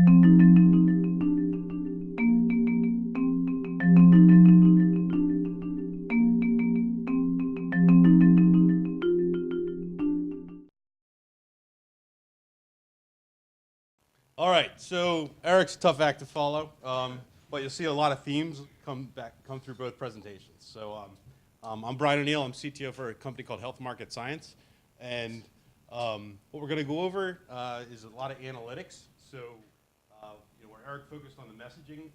All right, so Eric's a tough act to follow, but you'll see a lot of themes come through both presentations. So I'm Brian O'Neill. I'm CTO for a company called Health Market Science, and what we're going to go over is a lot of analytics. So where Eric focused on the messaging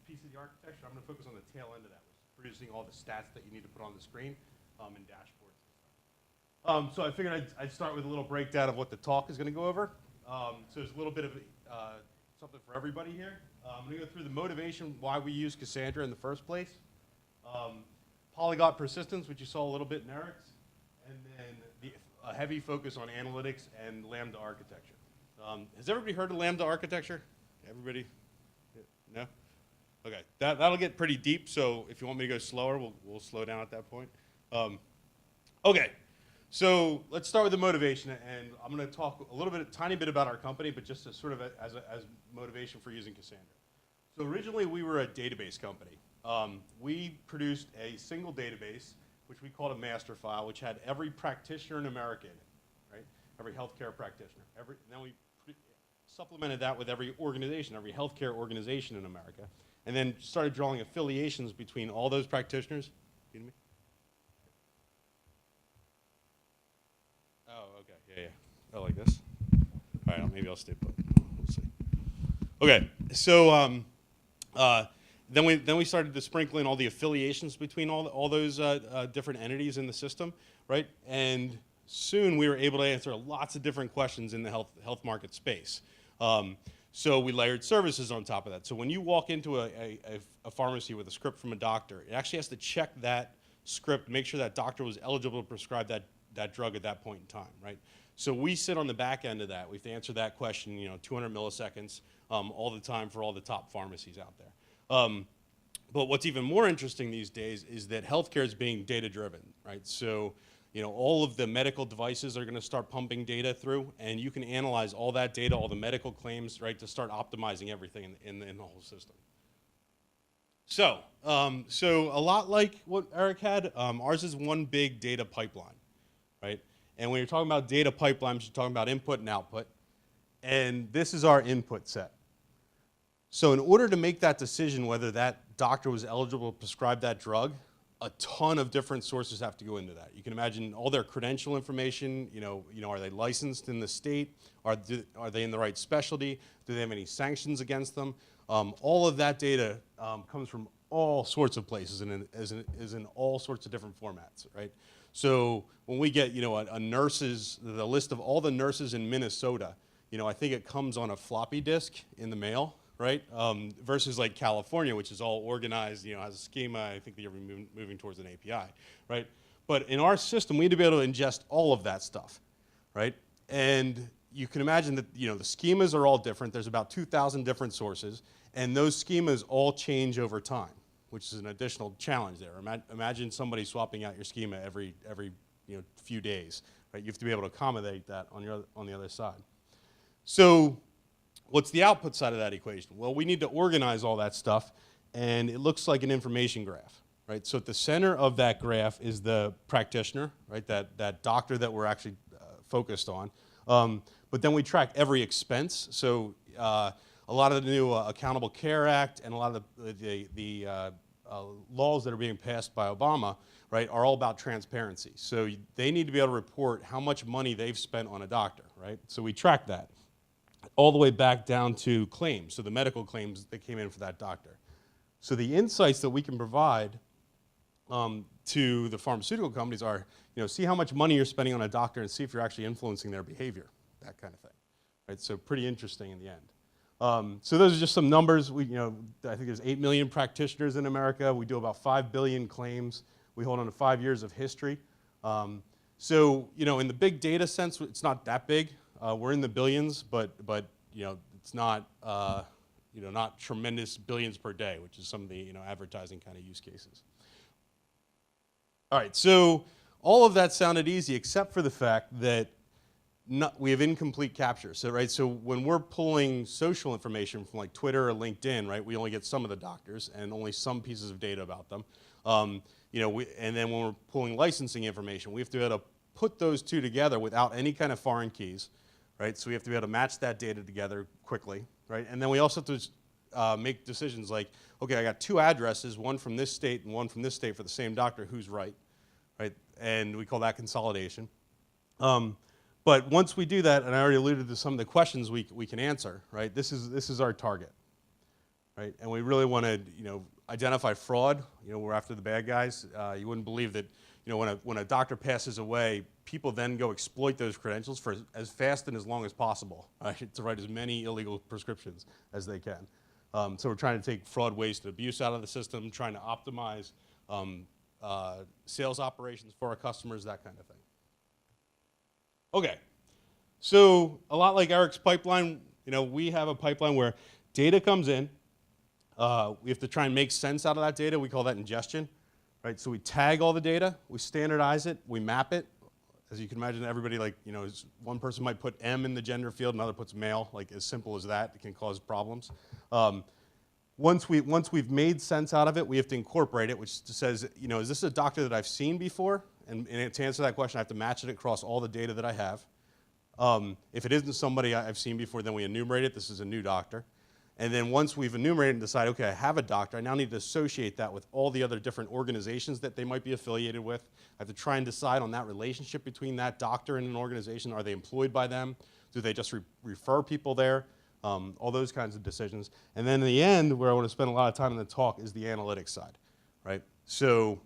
piece of the architecture, I'm going to focus on the tail end of that, which is producing all the stats that you need to put on the screen and dashboards and stuff. So I figured I'd start with a little breakdown of what the talk is going to go over. So there's a little bit of something for everybody here. I'm going to go through the motivation why we use Cassandra in the first place, Polyglot persistence, which you saw a little bit in Eric's, and then a heavy focus on analytics and Lambda architecture. Has everybody heard of Lambda architecture? Everybody? No? Okay, that'll get pretty deep, so if you want me to go slower, we'll slow down at that point. Okay. So let's start with the motivation, and I'm going to talk a tiny bit about our company, but just as sort of as motivation for using Cassandra. So originally we were a database company. We produced a single database, which we called a master file, which had every practitioner in America in it, right? Every healthcare practitioner. And then we supplemented that with every organization, every healthcare organization in America, and then started drawing affiliations between all those practitioners. Excuse me? Oh, okay, yeah. Oh, like this? All right, maybe I'll stay put. We'll see. Okay, so then we started to sprinkle in all the affiliations between all those different entities in the system, right? And soon we were able to answer lots of different questions in the health market space. So we layered services on top of that. So when you walk into a pharmacy with a script from a doctor, it actually has to check that script, make sure that doctor was eligible to prescribe that drug at that point in time, right? So we sit on the back end of that. We have to answer that question, 200 milliseconds all the time for all the top pharmacies out there. But what's even more interesting these days is that healthcare is being data-driven, right? So, all of the medical devices are going to start pumping data through, and you can analyze all that data, all the medical claims, right, to start optimizing everything in the whole system. So, a lot like what Eric had, ours is one big data pipeline. Right? And when you're talking about data pipelines, you're talking about input and output. And this is our input set. So in order to make that decision whether that doctor was eligible to prescribe that drug, a ton of different sources have to go into that. You can imagine all their credential information, are they licensed in the state? Are they in the right specialty? Do they have any sanctions against them? All of that data comes from all sorts of places and is in all sorts of different formats, right? So when we get, the list of all the nurses in Minnesota, I think it comes on a floppy disk in the mail, right? Versus like California, which is all organized, has a schema. I think they're moving towards an API, right? But in our system, we need to be able to ingest all of that stuff, right? And you can imagine that, the schemas are all different. There's about 2,000 different sources, and those schemas all change over time, which is an additional challenge there. Imagine somebody swapping out your schema every few days, right? You have to be able to accommodate that on the other side. So what's the output side of that equation? Well, we need to organize all that stuff, and it looks like an information graph, right? So at the center of that graph is the practitioner, right? That doctor that we're actually focused on. But then we track every expense. So a lot of the new Accountable Care Act and a lot of the laws that are being passed by Obama, right, are all about transparency. So they need to be able to report how much money they've spent on a doctor, right? So we track that all the way back down to claims, so the medical claims that came in for that doctor. So the insights that we can provide to the pharmaceutical companies are, see how much money you're spending on a doctor and see if you're actually influencing their behavior, that kind of thing, right? So pretty interesting in the end. So those are just some numbers. I think there's 8 million practitioners in America. We do about 5 billion claims. We hold on to 5 years of history. So, in the big data sense, it's not that big. We're in the billions, but it's not, not tremendous billions per day, which is some of the, advertising kind of use cases. All right, so all of that sounded easy except for the fact that we have incomplete capture. So, right, so when we're pulling social information from like Twitter or LinkedIn, right, we only get some of the doctors and only some pieces of data about them. You know, and then when we're pulling licensing information, we have to be able to put those two together without any kind of foreign keys, right? So we have to be able to match that data together quickly, right? And then we also have to make decisions like, okay, I got two addresses, one from this state and one from this state for the same doctor, who's right? And we call that consolidation. But once we do that, and I already alluded to some of the questions we can answer, right? This is our target, right? And we really want to, you know, identify fraud. You know, we're after the bad guys. You wouldn't believe that, you know, when a doctor passes away, people then go exploit those credentials for as fast and as long as possible, right? To write as many illegal prescriptions as they can. So we're trying to take fraud, waste, and abuse out of the system, trying to optimize sales operations for our customers, that kind of thing. Okay, so a lot like Eric's pipeline, you know, we have a pipeline where data comes in. We have to try and make sense out of that data. We call that ingestion, right? So we tag all the data, we standardize it, we map it. As you can imagine, everybody, like, you know, one person might put M in the gender field, another puts male. Like, as simple as that, it can cause problems. Once we've made sense out of it, we have to incorporate it, which says, you know, is this a doctor that I've seen before? And to answer that question, I have to match it across all the data that I have. If it isn't somebody I've seen before, then we enumerate it. This is a new doctor. And then once we've enumerated and decide, okay, I have a doctor, I now need to associate that with all the other different organizations that they might be affiliated with. I have to try and decide on that relationship between that doctor and an organization. Are they employed by them? Do they just refer people there? All those kinds of decisions. And then in the end, where I want to spend a lot of time in the talk, is the analytics side, right? So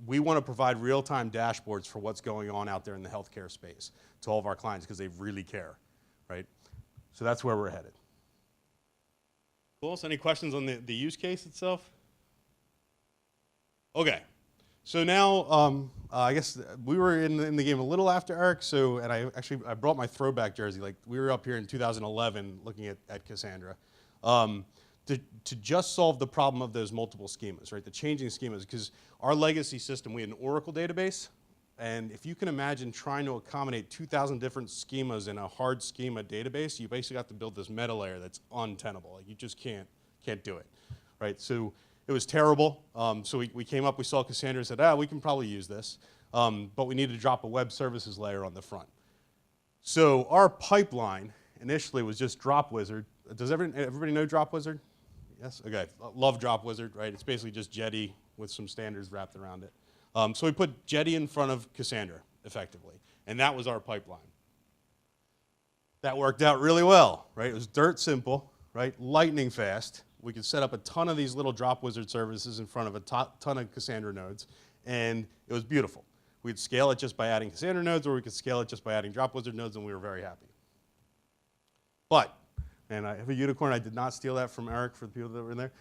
we want to provide real-time dashboards for what's going on out there in the healthcare space to all of our clients because they really care, right? So that's where we're headed. Cool. So any questions on the use case itself? Okay. So now, I guess we were in the game a little after Eric, so, and I brought my throwback jersey. Like, we were up here in 2011 looking at Cassandra to just solve the problem of those multiple schemas, right? The changing schemas, because our legacy system, we had an Oracle database, and if you can imagine trying to accommodate 2,000 different schemas in a hard schema database, you basically have to build this meta layer that's untenable. Like, you just can't do it, right? So it was terrible. So we came up, we saw Cassandra and said, we can probably use this, but we need to drop a web services layer on the front. So our pipeline initially was just DropWizard. Does everybody know DropWizard? Yes? Okay, love DropWizard, right? It's basically just Jetty with some standards wrapped around it. So we put Jetty in front of Cassandra, effectively, and that was our pipeline. That worked out really well, right? It was dirt simple, right? Lightning fast. We could set up a ton of these little DropWizard services in front of a ton of Cassandra nodes, and it was beautiful. We could scale it just by adding Cassandra nodes, or we could scale it just by adding DropWizard nodes, and we were very happy. But, and I have a unicorn, I did not steal that from Eric for the people that were in there.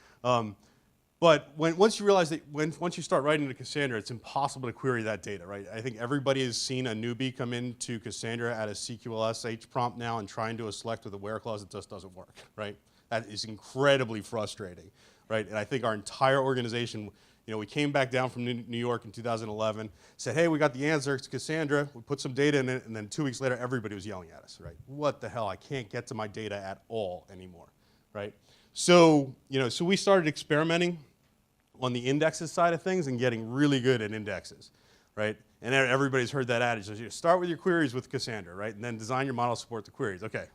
But once you realize that once you start writing to Cassandra, it's impossible to query that data, right? I think everybody has seen a newbie come into Cassandra at a CQLS prompt now and try and do a select with a where clause. It just doesn't work, right? That is incredibly frustrating, right? And I think our entire organization, you know, we came back down from New York in 2011, said, hey, we got the answer, it's Cassandra. We put some data in it, and then 2 weeks later, everybody was yelling at us, right? What the hell? I can't get to my data at all anymore, right? So, you know, so we started experimenting on the indexes side of things and getting really good at indexes, right? And everybody's heard that adage. So you start with your queries with Cassandra, right? And then design your model to support the queries. Okay,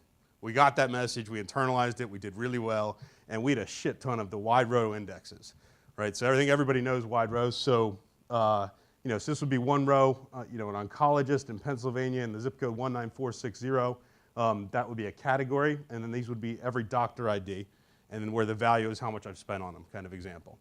we got that message, we internalized it, we did really well, and we had a shit ton of the wide row indexes, right? So I think everybody knows wide rows. So, you know, so this would be one row, you know, an oncologist in Pennsylvania in the zip code 19460. That would be a category, and then these would be every doctor ID, and then where the value is how much I've spent on them, kind of example.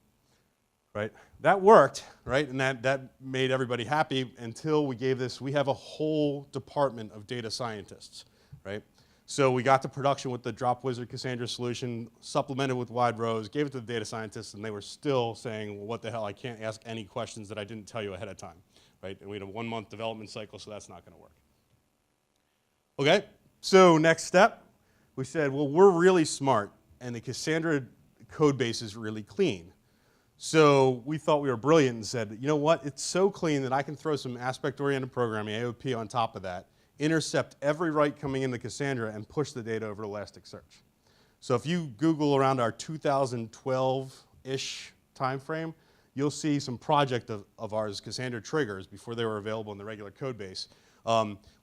Right? That worked, right? And that made everybody happy until we gave this, we have a whole department of data scientists, right? So we got to production with the DropWizard Cassandra solution, supplemented with wide rows, gave it to the data scientists, and they were still saying, well, what the hell, I can't ask any questions that I didn't tell you ahead of time, right? And we had a 1-month development cycle, so that's not gonna work. Okay, so next step, we said, well, we're really smart, and the Cassandra code base is really clean. So we thought we were brilliant and said, you know what, it's so clean that I can throw some aspect-oriented programming, AOP, on top of that, intercept every write coming into Cassandra and push the data over to Elasticsearch. So if you Google around our 2012-ish time frame, you'll see some project of ours, Cassandra triggers, before they were available in the regular code base,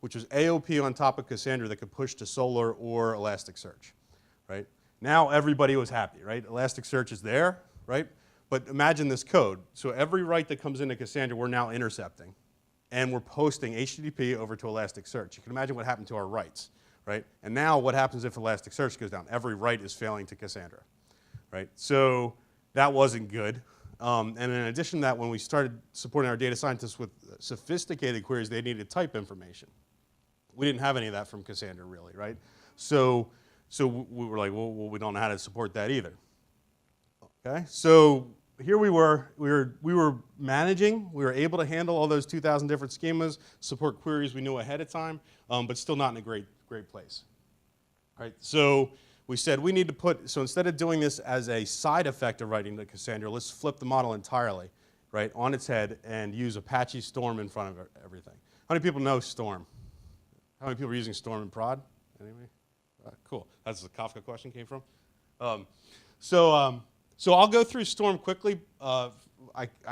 which was AOP on top of Cassandra that could push to Solar or Elasticsearch, right? Now everybody was happy, right? Elasticsearch is there, right? But imagine this code. So every write that comes into Cassandra, we're now intercepting, and we're posting HTTP over to Elasticsearch. You can imagine what happened to our writes, right? And now what happens if Elasticsearch goes down? Every write is failing to Cassandra, right? So that wasn't good. And in addition to that, when we started supporting our data scientists with sophisticated queries, they needed type information. We didn't have any of that from Cassandra, really, right? So we were like, well, we don't know how to support that either. Okay, so here we were managing, we were able to handle all those 2,000 different schemas, support queries we knew ahead of time, but still not in a great place. All right, so we said we need to so instead of doing this as a side effect of writing to Cassandra, let's flip the model entirely, right, on its head and use Apache Storm in front of everything. How many people know Storm? How many people are using Storm in prod? Anybody? Cool, that's the Kafka question came from. So I'll go through Storm quickly. I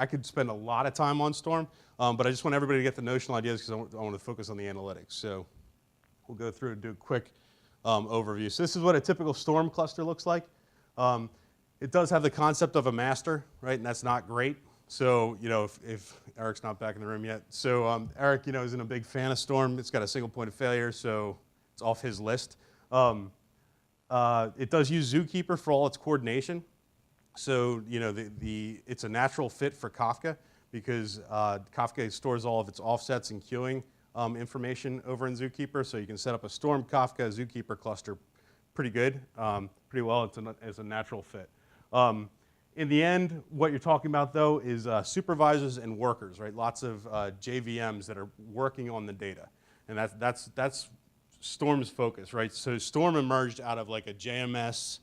could spend a lot of time on Storm, but I just want everybody to get the notional ideas because I want to focus on the analytics. So we'll go through and do a quick overview. So this is what a typical Storm cluster looks like. It does have the concept of a master, right, and that's not great. So, you know, if Eric's not back in the room yet. So Eric, you know, isn't a big fan of Storm. It's got a single point of failure, so it's off his list. It does use Zookeeper for all its coordination. So, you know, it's a natural fit for Kafka because Kafka stores all of its offsets and queuing information over in Zookeeper. So you can set up a Storm Kafka Zookeeper cluster pretty good, pretty well. It's a natural fit. In the end, what you're talking about, though, is supervisors and workers, right? Lots of JVMs that are working on the data. And that's Storm's focus, right? So Storm emerged out of like a JMS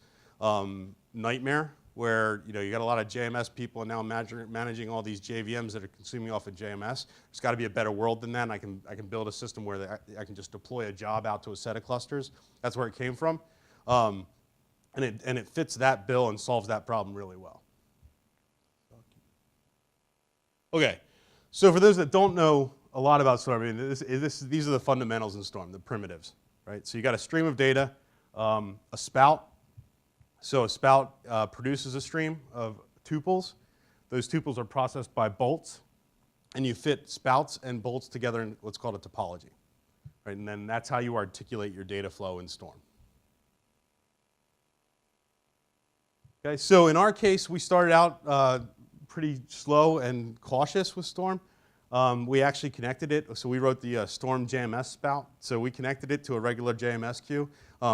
nightmare where, you know, you got a lot of JMS people and now managing all these JVMs that are consuming off of JMS. There's got to be a better world than that, and I can build a system where I can just deploy a job out to a set of clusters. That's where it came from. And it fits that bill and solves that problem really well. Okay, so for those that don't know a lot about Storm, I mean, these are the fundamentals in Storm, the primitives, right? So you got a stream of data, a spout. So a spout produces a stream of tuples. Those tuples are processed by bolts, and you fit spouts and bolts together in what's called a topology, right? And then that's how you articulate your data flow in Storm. Okay, so in our case, we started out pretty slow and cautious with Storm. We actually connected it, so we wrote the Storm JMS spout. So we connected it to a regular JMS queue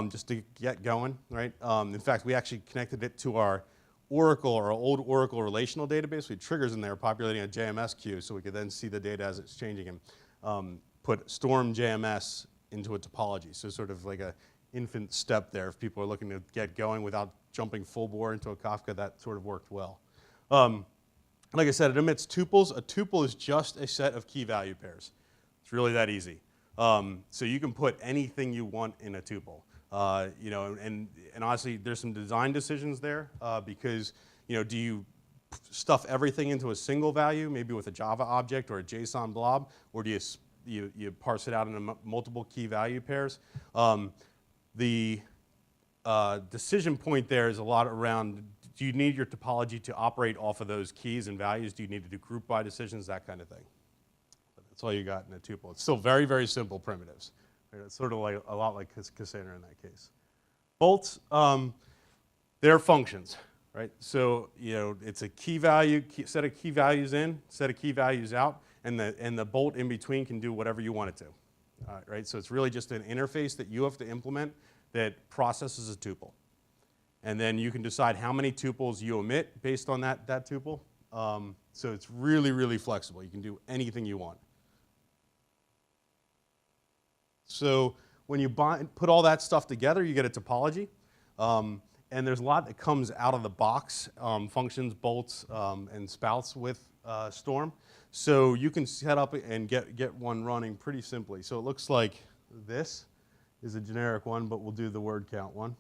just to get going, right? In fact, we actually connected it to our Oracle, our old Oracle relational database. We had triggers in there populating a JMS queue so we could then see the data as it's changing and put Storm JMS into a topology. So sort of like a infant step there if people are looking to get going without jumping full bore into a Kafka. That sort of worked well. Like I said, it emits tuples. A tuple is just a set of key value pairs. It's really that easy. So you can put anything you want in a tuple. You know, and honestly, there's some design decisions there because, you know, do you stuff everything into a single value, maybe with a Java object or a JSON blob, or do you parse it out into multiple key value pairs? The decision point there is a lot around, do you need your topology to operate off of those keys and values? Do you need to do group by decisions, that kind of thing? That's all you got in a tuple. It's still very, very simple primitives. Right? It's sort of like a lot like Cassandra in that case. Bolts, they're functions, right? So, you know, it's a key value, set of key values in, set of key values out, and the bolt in between can do whatever you want it to, right? So it's really just an interface that you have to implement that processes a tuple. And then you can decide how many tuples you omit based on that tuple. So it's really, really flexible. You can do anything you want. So when you put all that stuff together, you get a topology. And there's a lot that comes out of the box, functions, bolts, and spouts with Storm. So you can set up and get one running pretty simply. So it looks like this is a generic one, but we'll do the word count one.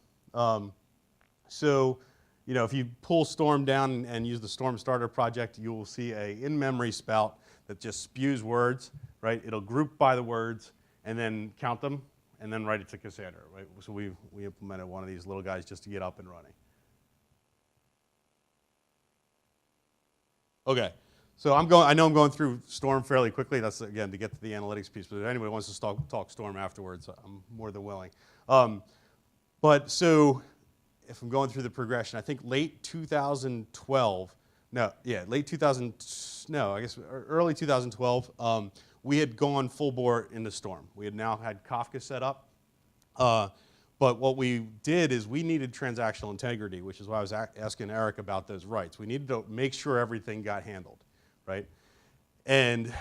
So, you know, if you pull Storm down and use the Storm Starter project, you will see a in-memory spout that just spews words, right? It'll group by the words and then count them and then write it to Cassandra, right? So we implemented one of these little guys just to get up and running. Okay, so I know I'm going through Storm fairly quickly. That's, again, to get to the analytics piece, but if anybody wants to talk Storm afterwards, I'm more than willing. But so if I'm going through the progression, I think early 2012, we had gone full bore into Storm. We had now had Kafka set up. But what we did is we needed transactional integrity, which is why I was asking Eric about those rights. We needed to make sure everything got handled, right? And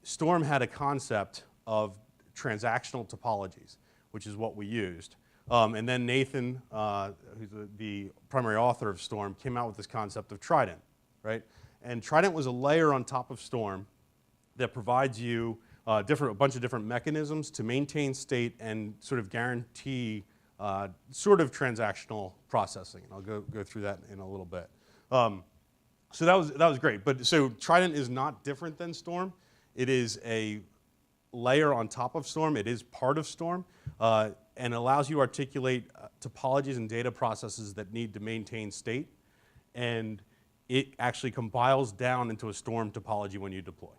Storm had a concept of transactional topologies, which is what we used. And then Nathan, who's the primary author of Storm, came out with this concept of Trident, right? And Trident was a layer on top of Storm that provides you a bunch of different mechanisms to maintain state and sort of guarantee sort of transactional processing. And I'll go through that in a little bit. So that was great. But so Trident is not different than Storm. It is a layer on top of Storm. It is part of Storm, and allows you to articulate topologies and data processes that need to maintain state. And it actually compiles down into a Storm topology when you deploy.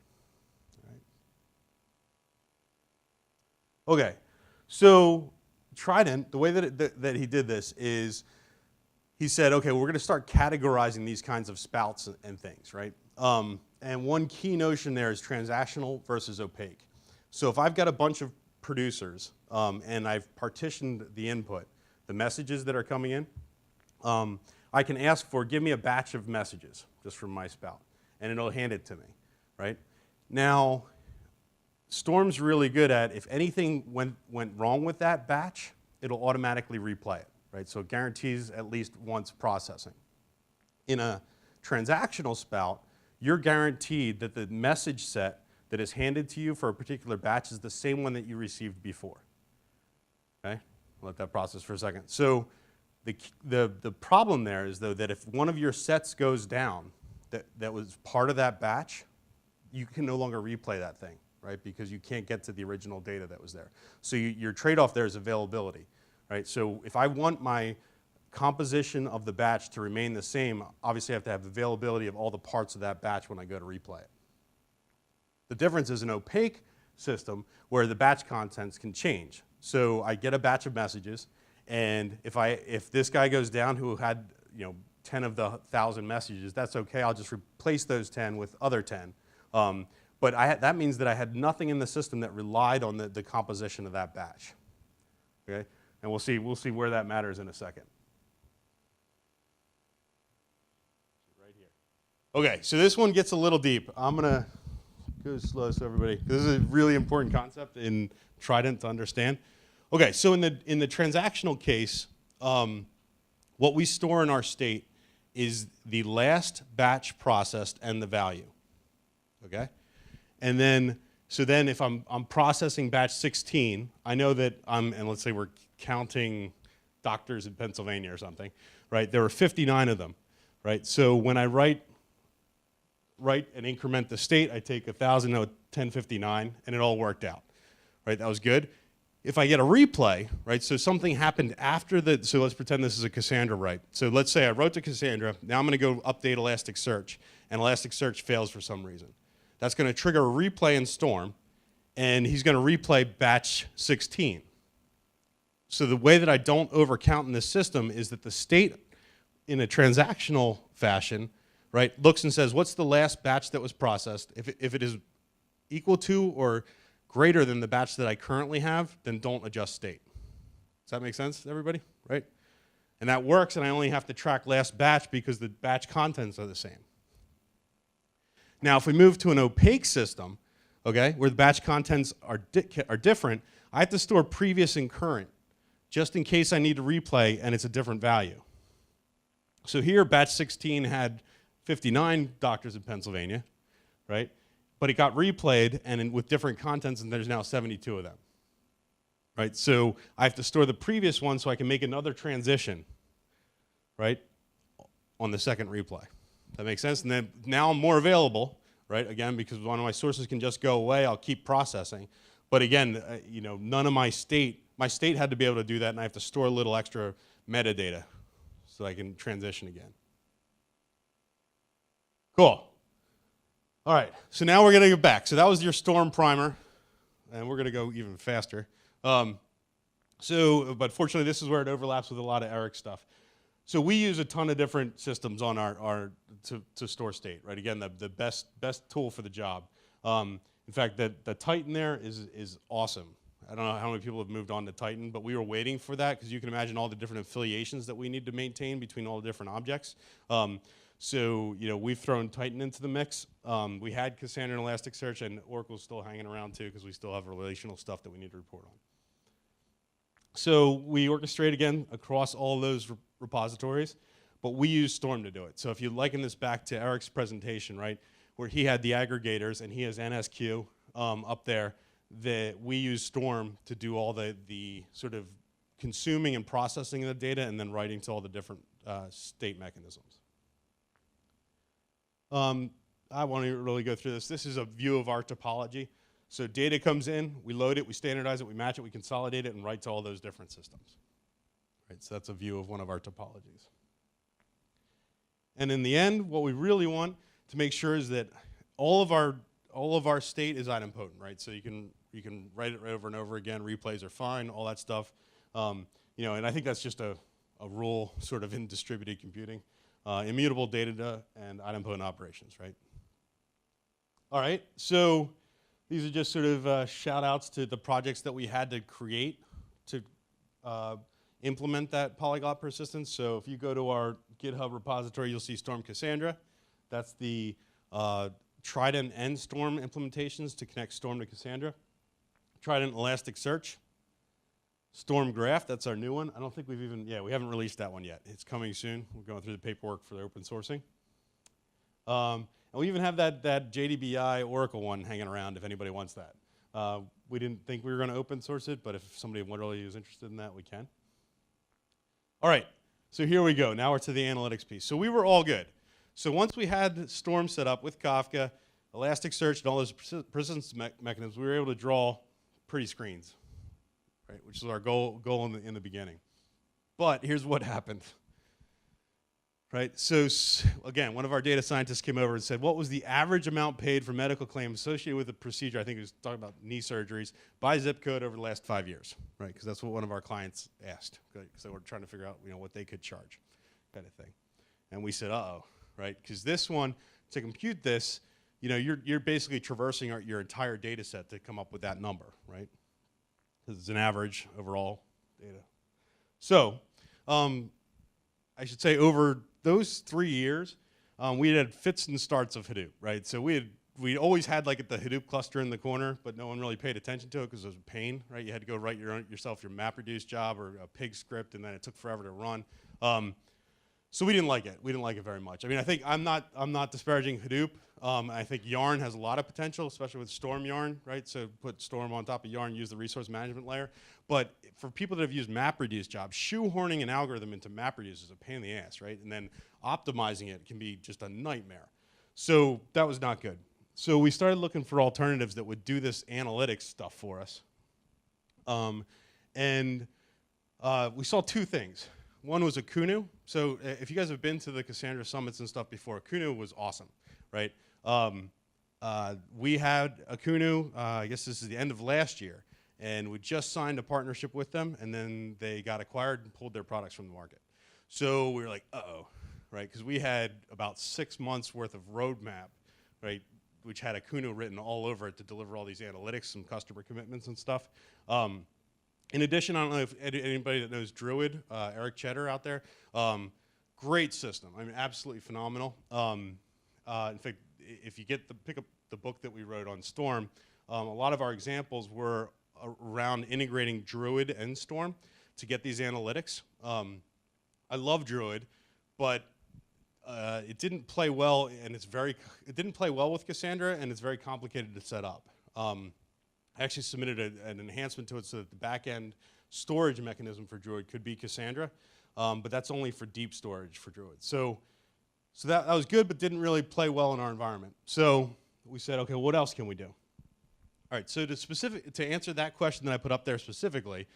All right. Okay, so Trident, the way that he did this is he said, okay, we're going to start categorizing these kinds of spouts and things, right? And one key notion there is transactional versus opaque. So if I've got a bunch of producers and I've partitioned the input, the messages that are coming in, I can ask for, give me a batch of messages just from my spout, and it'll hand it to me, right? Now, Storm's really good at, if anything went wrong with that batch, it'll automatically replay it, right? So it guarantees at least once processing. In a transactional spout, you're guaranteed that the message set that is handed to you for a particular batch is the same one that you received before. Okay? I'll let that process for a second. So the problem there is, though, that if one of your sets goes down that was part of that batch, you can no longer replay that thing, right? Because you can't get to the original data that was there. So your trade-off there is availability, right? So if I want my composition of the batch to remain the same, obviously I have to have availability of all the parts of that batch when I go to replay it. The difference is an opaque system where the batch contents can change. So I get a batch of messages, and if this guy goes down who had 10 of the 1,000 messages, that's okay. I'll just replace those 10 with other 10. But that means that I had nothing in the system that relied on the composition of that batch. Okay, and we'll see where that matters in a second. Right here. Okay, so this one gets a little deep. I'm gonna go slow so everybody. This is a really important concept in Trident to understand. Okay, so in the transactional case, what we store in our state is the last batch processed and the value. Okay. And then, if I'm processing batch 16, I know that and let's say we're counting doctors in Pennsylvania or something, right? There are 59 of them, right? So when I write and increment the state, I take 1,000 to 1059, and it all worked out, right? That was good. If I get a replay, right? So something happened after so let's pretend this is a Cassandra write. So let's say I wrote to Cassandra. Now I'm going to go update Elasticsearch, and Elasticsearch fails for some reason. That's going to trigger a replay in Storm, and he's going to replay batch 16. So the way that I don't overcount in this system is that the state, in a transactional fashion, right, looks and says, what's the last batch that was processed? If it is equal to or greater than the batch that I currently have, then don't adjust state. Does that make sense, everybody? Right? And that works, and I only have to track last batch because the batch contents are the same. Now, if we move to an opaque system, okay, where the batch contents are different, I have to store previous and current, just in case I need to replay and it's a different value. So here, batch 16 had 59 doctors in Pennsylvania, right? But it got replayed and with different contents, and there's now 72 of them. right? So I have to store the previous one so I can make another transition, right, on the second replay. That makes sense? And then now I'm more available, right? Again, because one of my sources can just go away, I'll keep processing. But again, you know, none of my state had to be able to do that, and I have to store a little extra metadata so I can transition again. Cool. All right, so now we're gonna go back. So that was your Storm primer, and we're gonna go even faster. But fortunately, this is where it overlaps with a lot of Eric's stuff. So we use a ton of different systems on our to store state, right? Again, the best tool for the job. In fact, the Titan there is awesome. I don't know how many people have moved on to Titan, but we were waiting for that because you can imagine all the different affiliations that we need to maintain between all the different objects. So you know, we've thrown Titan into the mix. We had Cassandra and Elasticsearch, and Oracle's still hanging around too because we still have relational stuff that we need to report on. So we orchestrate again across all those repositories, but we use Storm to do it. So if you liken this back to Eric's presentation, right, where he had the aggregators and he has NSQ up there, that we use Storm to do all the sort of consuming and processing of the data and then writing to all the different state mechanisms. I won't even really go through this. This is a view of our topology. So data comes in, we load it, we standardize it, we match it, we consolidate it, and write to all those different systems. Right, so that's a view of one of our topologies. And in the end, what we really want to make sure is that all of our state is idempotent, right? So you can write it over and over again. Replays are fine, all that stuff. You know, and I think that's just a rule sort of in distributed computing. Immutable data and idempotent operations, right? All right, so these are just sort of shout outs to the projects that we had to create to implement that polyglot persistence. So if you go to our GitHub repository, you'll see Storm Cassandra. That's the Trident and Storm implementations to connect Storm to Cassandra. Trident Elasticsearch. Storm Graph, that's our new one. I don't think we haven't released that one yet. It's coming soon. We're going through the paperwork for the open sourcing. And we even have that JDBI Oracle one hanging around if anybody wants that. We didn't think we were going to open source it, but if somebody literally is interested in that, we can. All right, so here we go. Now we're to the analytics piece. So we were all good. So once we had Storm set up with Kafka, Elasticsearch, and all those persistence mechanisms, we were able to draw pretty screens, right? Which is our goal in the beginning. But here's what happened. Right, so again, one of our data scientists came over and said, what was the average amount paid for medical claims associated with the procedure, I think he was talking about knee surgeries, by zip code over the last 5 years, right? Because that's what one of our clients asked, because they were trying to figure out, you know, what they could charge, kind of thing. And we said, uh-oh, right? Because this one, to compute this, you know, you're basically traversing your entire data set to come up with that number, right? Because it's an average overall data. So, I should say over those 3 years, we had fits and starts of Hadoop, right? So we always had like the Hadoop cluster in the corner, but no one really paid attention to it because it was a pain, right? You had to go write yourself your MapReduce job or a pig script, and then it took forever to run. So we didn't like it. We didn't like it very much. I mean, I think I'm not disparaging Hadoop. I think Yarn has a lot of potential, especially with Storm Yarn, right? So put Storm on top of Yarn, use the resource management layer. But for people that have used MapReduce jobs, shoehorning an algorithm into MapReduce is a pain in the ass, right? And then optimizing it can be just a nightmare. So that was not good. So we started looking for alternatives that would do this analytics stuff for us. We saw two things. One was Akunu. So if you guys have been to the Cassandra summits and stuff before, Akunu was awesome, right? We had Akunu, I guess this is the end of last year, and we just signed a partnership with them, and then they got acquired and pulled their products from the market. So we were like, uh-oh, right? Because we had about 6 months worth of roadmap, right, which had Akunu written all over it to deliver all these analytics, some customer commitments and stuff. In addition, I don't know if anybody that knows Druid, Eric Cheddar out there, great system. I mean, absolutely phenomenal. In fact, if you pick up the book that we wrote on Storm, a lot of our examples were around integrating Druid and Storm to get these analytics. I love Druid, but it didn't play well, and it didn't play well with Cassandra, and it's very complicated to set up. I actually submitted an enhancement to it so that the back-end storage mechanism for Druid could be Cassandra, but that's only for deep storage for Druid. So that was good, but didn't really play well in our environment. So we said, okay, what else can we do? All right, so to answer that question that I put up there specifically,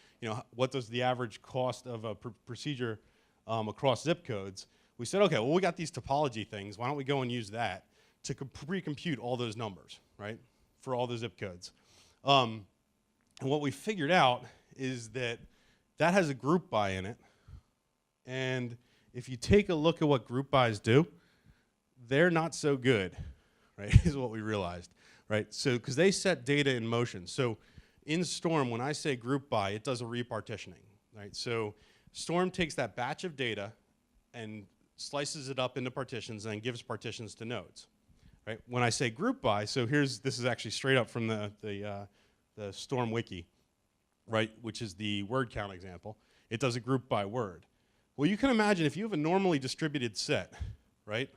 what does the average cost of a procedure across zip codes? We said, okay, well, we got these topology things. Why don't we go and use that to pre-compute all those numbers, right, for all the zip codes? And what we figured out is that has a group by in it. And if you take a look at what group bys do, they're not so good, right, is what we realized, right? So, because they set data in motion. So in Storm, when I say group by, it does a repartitioning, right? So Storm takes that batch of data and slices it up into partitions and then gives partitions to nodes, right? When I say group by, so this is actually straight up from the Storm wiki, right, which is the word count example. It does a group by word. Well, you can imagine if you have a normally distributed set, right,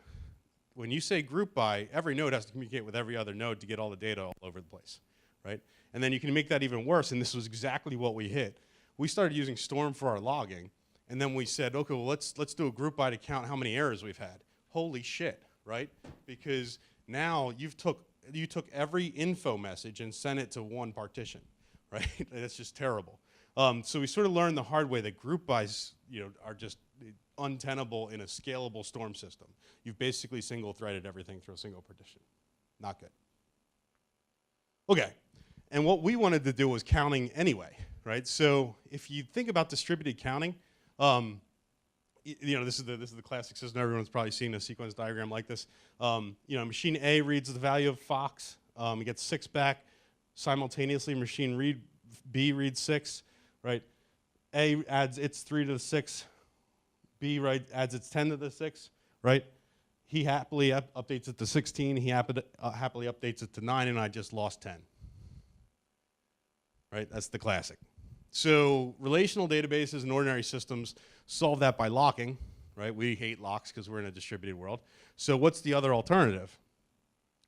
when you say group by, every node has to communicate with every other node to get all the data all over the place, right? And then you can make that even worse, and this was exactly what we hit. We started using Storm for our logging, and then we said, okay, well, let's do a group by to count how many errors we've had. Holy shit, right? Because now you took every info message and sent it to one partition, right? That's just terrible. So we sort of learned the hard way that group bys, are just untenable in a scalable Storm system. You've basically single-threaded everything through a single partition. Not good. Okay, and what we wanted to do was counting anyway, right? So if you think about distributed counting, this is the classic system. Everyone's probably seen a sequence diagram like this. Machine A reads the value of Fox. It gets 6 back. Simultaneously, machine B reads 6, right? A adds its 3 to the 6. B, right, adds its 10 to the 6, right? He happily updates it to 16. He happily updates it to 9, and I just lost 10. Right? That's the classic. So relational databases and ordinary systems solve that by locking, right? We hate locks because we're in a distributed world. So what's the other alternative?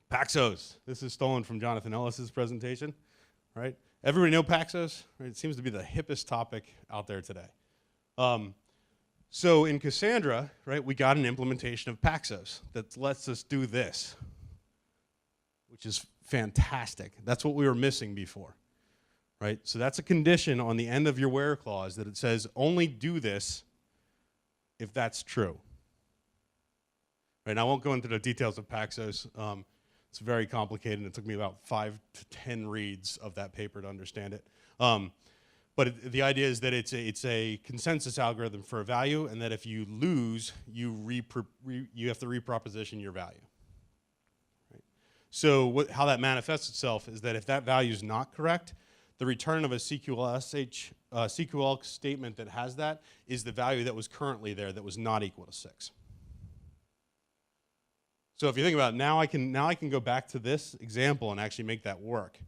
Paxos. This is stolen from Jonathan Ellis's presentation, right? Everybody know Paxos? Right? It seems to be the hippest topic out there today. So in Cassandra, right, we got an implementation of Paxos that lets us do this, which is fantastic. That's what we were missing before. Right? So that's a condition on the end of your where clause that it says only do this if that's true. Right? And I won't go into the details of Paxos. It's very complicated, and it took me about 5 to 10 reads of that paper to understand it. But the idea is that it's a consensus algorithm for a value, and that if you lose, you have to reproposition your value. Right? So how that manifests itself is that if that value is not correct, the return of a CQL statement that has that is the value that was currently there that was not equal to 6. So if you think about it, now I can go back to this example and actually make that work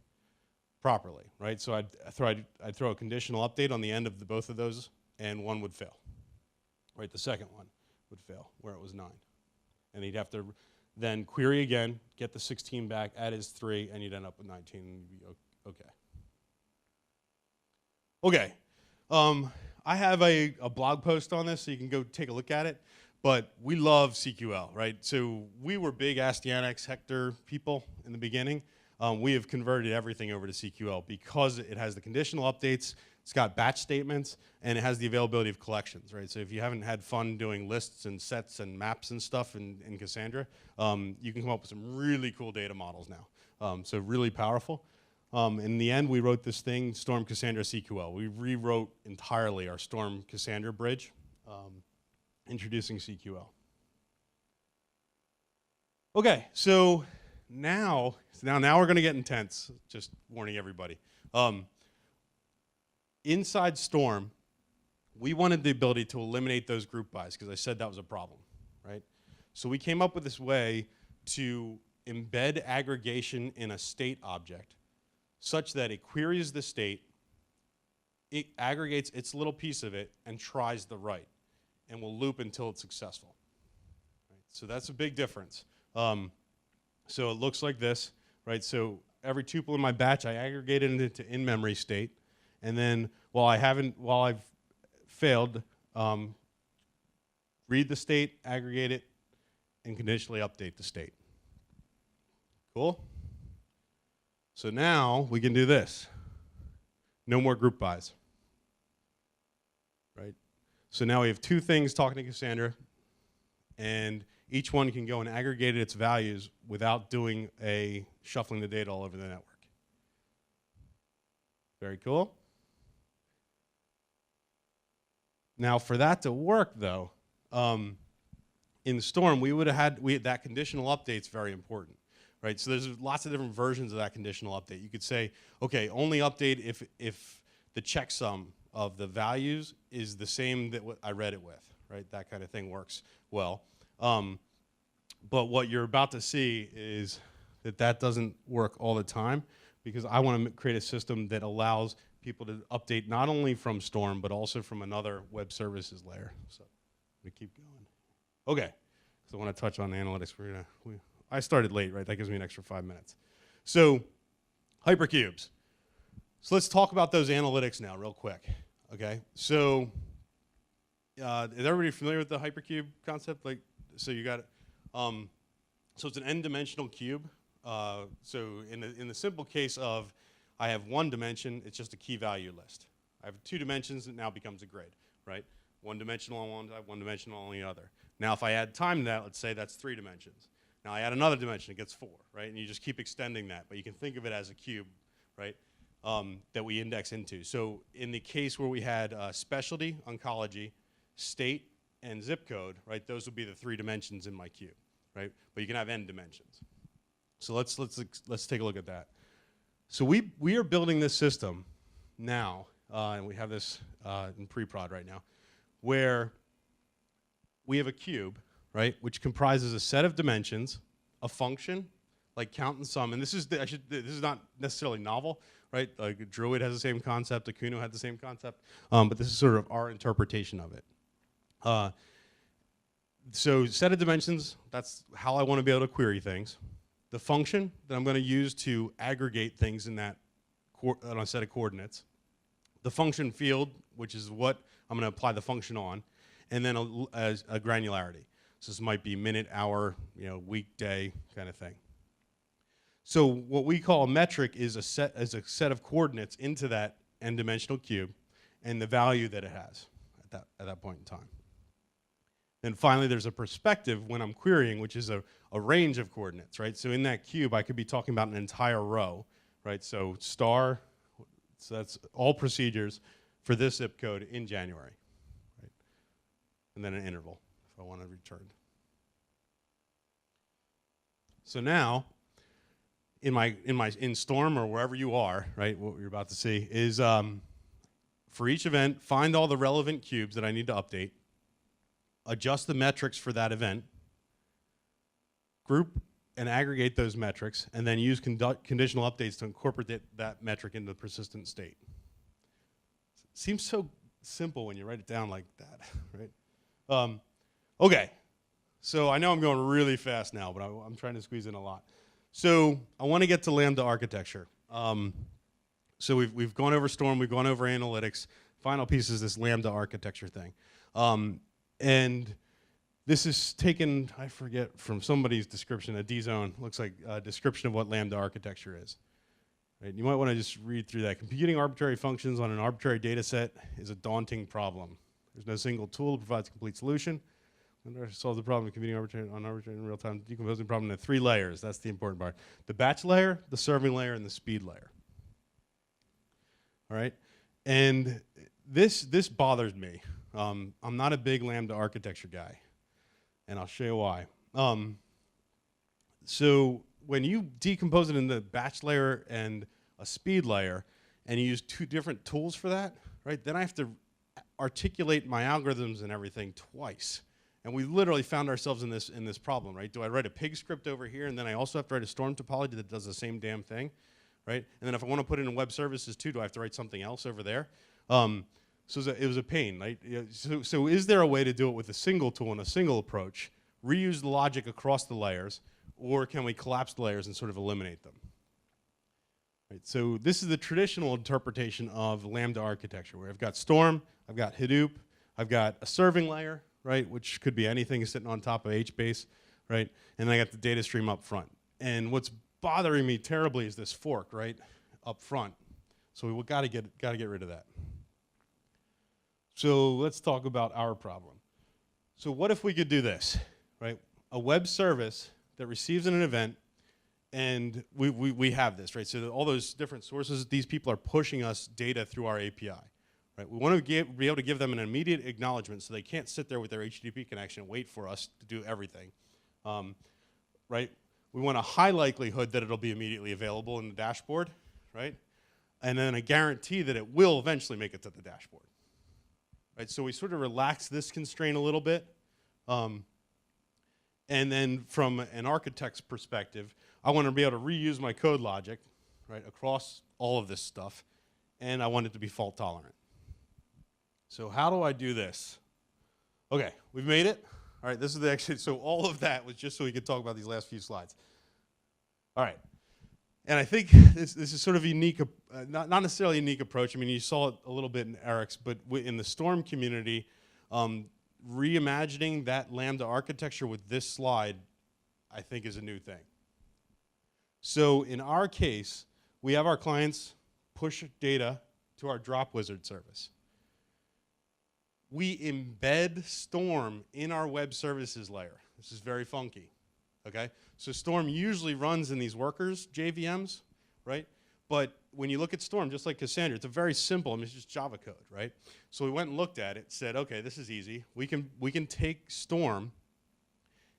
properly, right? So I'd throw a conditional update on the end of both of those, and one would fail. Right, the second one would fail where it was 9, and he'd have to then query again, get the 16 back, add his 3, and you'd end up with 19, and you'd be okay. Okay, I have a blog post on this, so you can go take a look at it. But we love CQL, right? So we were big Astyanax Hector people in the beginning. We have converted everything over to CQL because it has the conditional updates, it's got batch statements, and it has the availability of collections, right? So if you haven't had fun doing lists and sets and maps and stuff in Cassandra, you can come up with some really cool data models now. So really powerful. In the end, we wrote this thing, Storm Cassandra CQL. We rewrote entirely our Storm Cassandra bridge, introducing CQL. Okay, so now we're going to get intense, just warning everybody. Inside Storm, we wanted the ability to eliminate those group bys because I said that was a problem, right? So we came up with this way to embed aggregation in a state object such that it queries the state, it aggregates its little piece of it, and tries the write, and will loop until it's successful. Right? So that's a big difference. So it looks like this, right? So every tuple in my batch, I aggregate it into in-memory state, and then while I've failed, read the state, aggregate it, and conditionally update the state. Cool? So now we can do this. No more group bys. Right? So now we have two things talking to Cassandra, and each one can go and aggregate its values without doing shuffling the data all over the network. Very cool. Now for that to work though, in Storm we would have had that conditional update's very important. Right? So there's lots of different versions of that conditional update. You could say, okay, only update if the checksum of the values is the same that I read it with, right? That kind of thing works well. But what you're about to see is that doesn't work all the time, because I want to create a system that allows people to update not only from Storm, but also from another web services layer. So we keep going. Okay, so I want to touch on analytics. I started late, right? That gives me an extra 5 minutes. So hypercubes. So let's talk about those analytics now real quick, okay? So is everybody familiar with the hypercube concept? So you got it. So it's an n-dimensional cube. So in the simple case of I have one dimension, it's just a key value list. I have 2 dimensions, it now becomes a grid, right? One dimensional on one side, one dimensional on the other. Now if I add time to that, let's say that's 3 dimensions. Now I add another dimension, it gets 4, right? And you just keep extending that, but you can think of it as a cube, right? That we index into. So in the case where we had specialty, oncology, state, and zip code, right? Those would be the 3 dimensions in my cube, right? But you can have n dimensions. So let's take a look at that. So we are building this system now, and we have this in pre-prod right now, where we have a cube, right, which comprises a set of dimensions, a function, like count and sum, and this is not necessarily novel, right? Like Druid has the same concept, Akuno had the same concept, but this is sort of our interpretation of it. So set of dimensions, that's how I want to be able to query things. The function that I'm going to use to aggregate things in that on a set of coordinates. The function field, which is what I'm going to apply the function on, and then a granularity. So this might be minute, hour, week, day kind of thing. So what we call a metric is a set of coordinates into that n-dimensional cube, and the value that it has at that point in time. And finally, there's a perspective when I'm querying, which is a range of coordinates, right? So in that cube, I could be talking about an entire row, right? So star, so that's all procedures for this zip code in January, right? And then an interval if I want to return. So now, in Storm or wherever you are, right? What you're about to see is for each event, find all the relevant cubes that I need to update, adjust the metrics for that event, group and aggregate those metrics, and then use conditional updates to incorporate that metric into the persistent state. Seems so simple when you write it down like that, right? Okay, so I know I'm going really fast now, but I'm trying to squeeze in a lot. So I want to get to Lambda architecture. So we've gone over Storm, we've gone over analytics. Final piece is this Lambda architecture thing. And this is taken, I forget, from somebody's description, a D-Zone, looks like a description of what Lambda architecture is. Right? You might want to just read through that. Computing arbitrary functions on an arbitrary data set is a daunting problem. There's no single tool that provides a complete solution. Solve the problem of computing arbitrary and real-time decomposing problem into 3 layers. That's the important part. The batch layer, the serving layer, and the speed layer. All right? And this bothers me. I'm not a big Lambda architecture guy, and I'll show you why. So when you decompose it into batch layer and a speed layer, and you use 2 different tools for that, right? Then I have to articulate my algorithms and everything twice. And we literally found ourselves in this problem, right? Do I write a pig script over here, and then I also have to write a Storm topology that does the same damn thing, right? And then if I want to put it in web services too, do I have to write something else over there? So it was a pain, right? So is there a way to do it with a single tool and a single approach, reuse the logic across the layers, or can we collapse the layers and sort of eliminate them? Right, so this is the traditional interpretation of Lambda architecture, where I've got Storm, I've got Hadoop, I've got a serving layer, right, which could be anything sitting on top of HBase, right, and I got the data stream up front. And what's bothering me terribly is this fork, right, up front. So we gotta get rid of that. So let's talk about our problem. So what if we could do this, right? A web service that receives an event, and we have this, right? So all those different sources, these people are pushing us data through our API, right? We want to be able to give them an immediate acknowledgement so they can't sit there with their HTTP connection and wait for us to do everything, right? We want a high likelihood that it'll be immediately available in the dashboard, right? And then a guarantee that it will eventually make it to the dashboard, right? So we sort of relax this constraint a little bit. And then from an architect's perspective, I want to be able to reuse my code logic, right, across all of this stuff, and I want it to be fault tolerant. So how do I do this? Okay, we've made it. All right, this is actually, so all of that was just so we could talk about these last few slides. All right, and I think this is sort of a unique, not necessarily a unique approach. I mean, you saw it a little bit in Eric's, but in the Storm community, reimagining that Lambda architecture with this slide, I think, is a new thing. So in our case, we have our clients push data to our DropWizard service. We embed Storm in our web services layer. This is very funky, okay? So Storm usually runs in these workers, JVMs, right? But when you look at Storm, just like Cassandra, it's a very simple, I mean, it's just Java code, right? So we went and looked at it, said, okay, this is easy. We can take Storm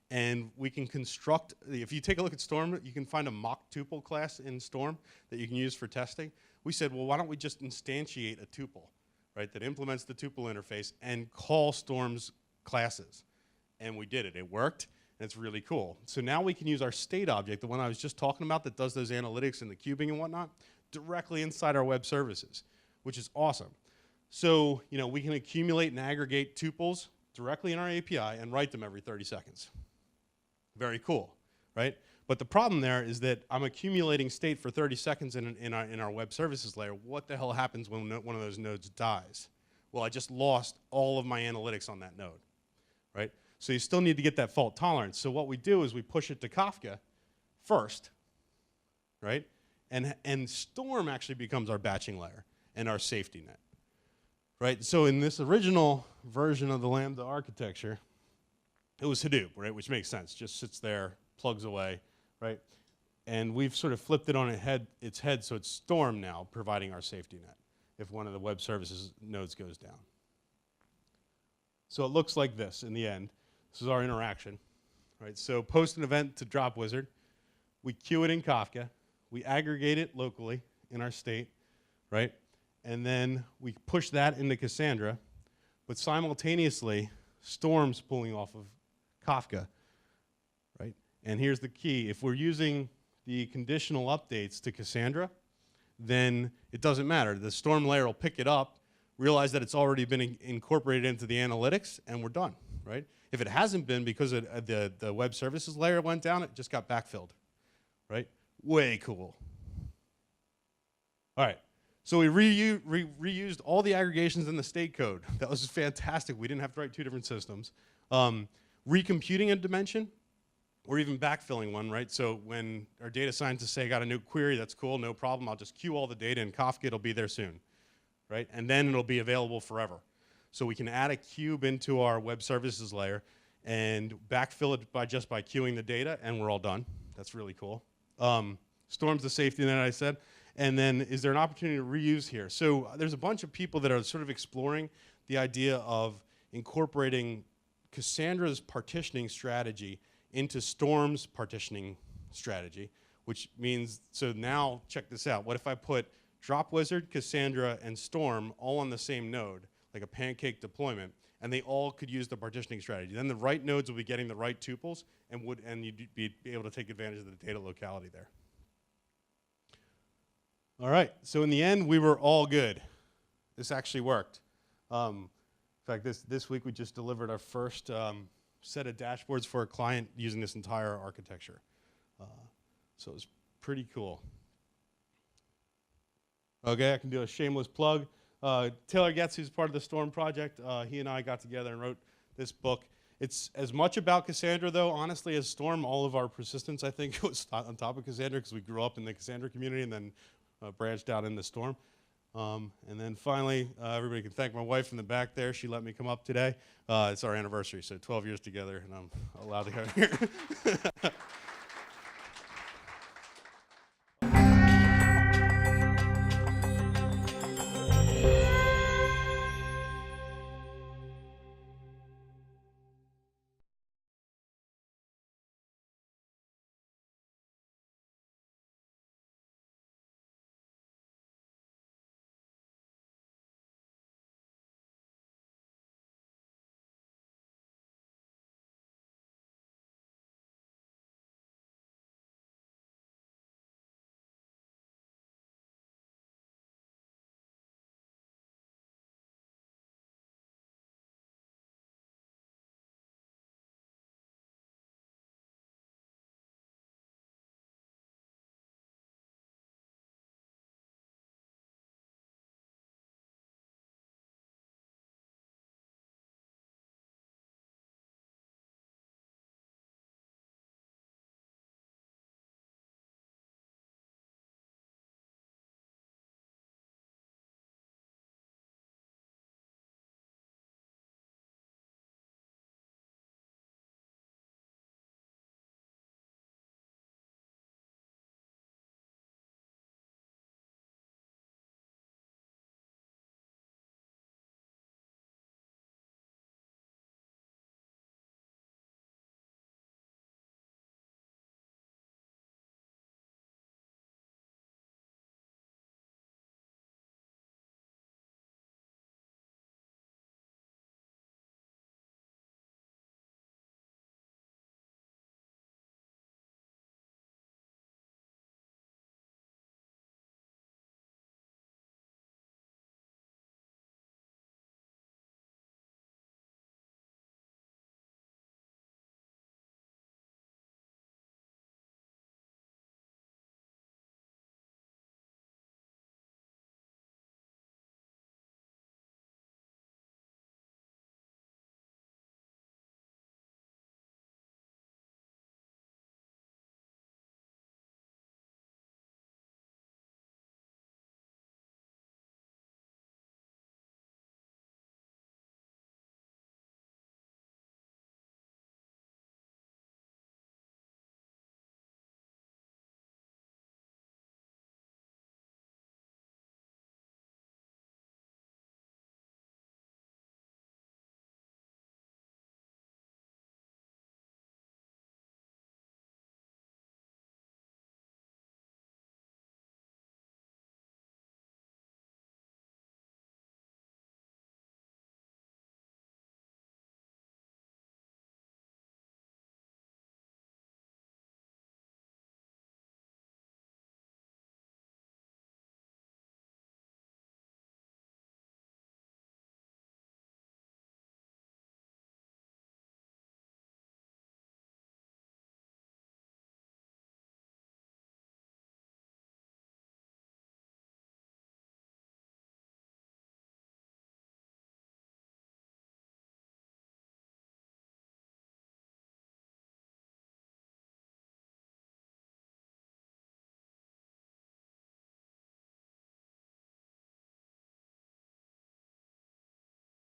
and we can construct, if you take a look at Storm, you can find a mock tuple class in Storm that you can use for testing. We said, well, why don't we just instantiate a tuple, right, that implements the tuple interface and call Storm's classes. And we did it. It worked, and it's really cool. So now we can use our state object, the one I was just talking about that does those analytics and the cubing and whatnot, directly inside our web services, which is awesome. So, you know, we can accumulate and aggregate tuples directly in our API and write them every 30 seconds. Very cool, right? But the problem there is that I'm accumulating state for 30 seconds in our web services layer. What the hell happens when one of those nodes dies? Well, I just lost all of my analytics on that node, right? So you still need to get that fault tolerance. So what we do is we push it to Kafka first, right? And Storm actually becomes our batching layer and our safety net, right? So in this original version of the Lambda architecture, it was Hadoop, right? Which makes sense. Just sits there, plugs away, right? And we've sort of flipped it on its head, so it's Storm now providing our safety net if one of the web services nodes goes down. So it looks like this in the end. This is our interaction, right? So post an event to DropWizard. We queue it in Kafka. We aggregate it locally in our state, right? And then we push that into Cassandra, but simultaneously, Storm's pulling off of Kafka, right? And here's the key. If we're using the conditional updates to Cassandra, then it doesn't matter. The Storm layer will pick it up, realize that it's already been incorporated into the analytics, and we're done, right? If it hasn't been because the web services layer went down, it just got backfilled, right? Way cool. All right. So we reused all the aggregations in the state code. That was fantastic. We didn't have to write two different systems. Recomputing a dimension, or even backfilling one, right? So when our data scientists say, I got a new query, that's cool, no problem. I'll just queue all the data in Kafka, it'll be there soon, right? And then it'll be available forever. So we can add a cube into our web services layer and backfill it just by queuing the data, and we're all done. That's really cool. Storm's the safety net, I said. And then is there an opportunity to reuse here? So there's a bunch of people that are sort of exploring the idea of incorporating Cassandra's partitioning strategy into Storm's partitioning strategy, which means, so now check this out. What if I put DropWizard, Cassandra, and Storm all on the same node, like a pancake deployment, and they all could use the partitioning strategy? Then the right nodes will be getting the right tuples, and you'd be able to take advantage of the data locality there. All right, so in the end, we were all good. This actually worked. In fact, this week we just delivered our first set of dashboards for a client using this entire architecture. So it was pretty cool. Okay, I can do a shameless plug. Taylor Getz, who's part of the Storm project, he and I got together and wrote this book. It's as much about Cassandra, though, honestly, as Storm. All of our persistence, I think, was on top of Cassandra because we grew up in the Cassandra community and then branched out into Storm. And then finally, everybody can thank my wife in the back there. She let me come up today. It's our anniversary, so 12 years together, and I'm allowed to come here.